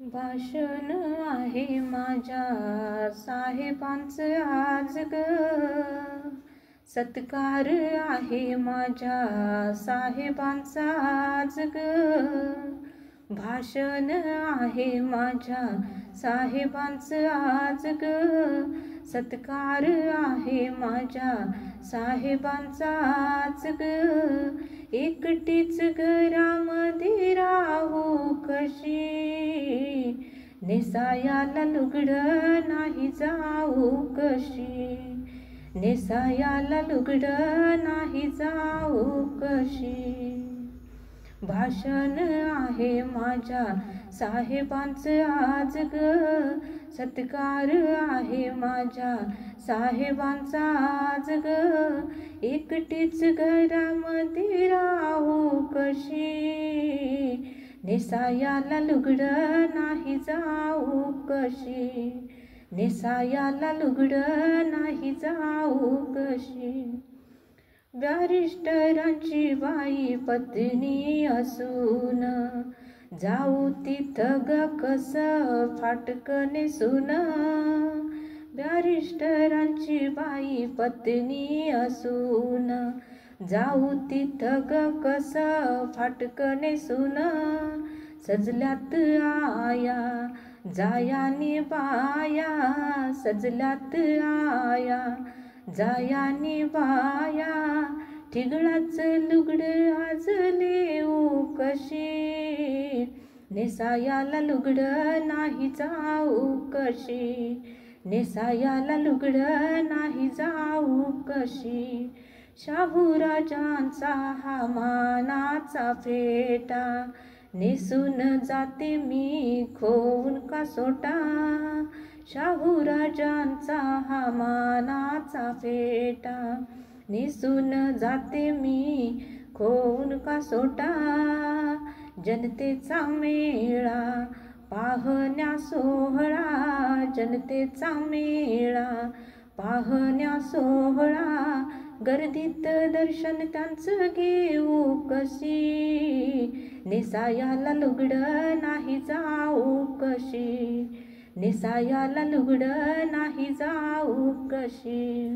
भाषण आहे माझ्या साहेबांचं आज ग, सत्कार आहे माझ्या साहेबांचा आज ग, भाषण आहे माझ्या साहेबांचं आज ग, सत्कार आहे माझ्या साहेबांचा आज ग, एकटीच घरामध्ये राहू कशी, नेसायाला लुगडं नाही जाऊ कशी, नेसायाला लुगडं नाही जाऊ कशी, भाषण आहे माझ्या साहेबांचं आज ग, सत्कार आहे माझ्या साहेबांचा आज ग, एकटीच घरामध्ये राहू कशी, नेसायाला लुगडं नाही जाऊ कशी, नेसायाला लुगडं नाही जाऊ कशी, बॅरिस्टरांची बाई पत्नी असून जाऊ तिथं ग कसं फाटकं नेसून, बॅरिस्टरांची बाई पत्नी असून जाऊ तिथं ग कसं फाटकं नेसून, सजल्यात आया जायानी बाया, सजल्यात आया जायानी बाया, ठिगळाचं लुगडं आज लेऊ कशी, नेसायाला लुगडं नाही जाऊ कशी, नेसायाला लुगडं नाही जाऊ कशी, शाहूराजांचा हा मानाचा फेटा, नेसून जाते मी खोवून कासोटा, शाहूराजांचा हा मानाचा फेटा, नेसून जाते मी खोवून कासोटा, जनतेचा मेळा पाहण्या सोहळा, जनतेचा मेळा पाहण्या सोहळा, गर्दीत दर्शन त्यांचं घेऊ कशी, नेसायाला लुगडं नाही जाऊ कशी, नेसायाला लुगडं नाही जाऊ कशी,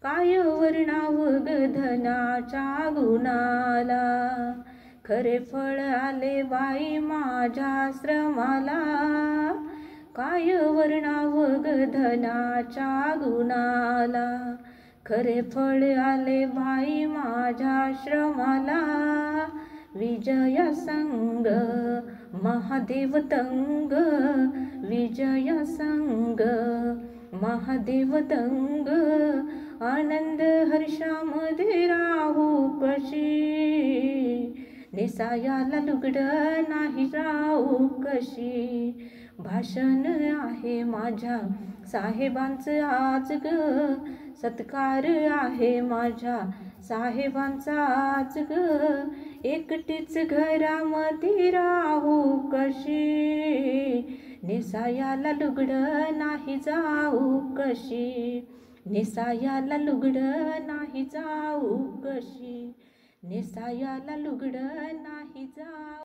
काय वर्णाव ग धनाच्या गुणाला, खरे फळ आले बाई माझ्या श्रमाला, काय वर्णाव ग धनाच्या गुणाला, खरे फळ आले बाई माझ्या श्रमाला, विजय संग महादेव तंग, विजय संग महादेव तंग, आनंद हर्षामध्ये राहू कशी, नेसायाला लुगडं नाही जाऊ कशी, भाषण आहे माझ्या साहेबांचं आज ग, सत्कार आहे माझ्या साहेबांचा आज ग, एकटीच घरामध्ये राहू कशी, नेसायाला लुगडं नाही जाऊ कशी, नेसायाला लुगडं नाही जाऊ कशी, नेसायाला लुगडं नाही जाऊ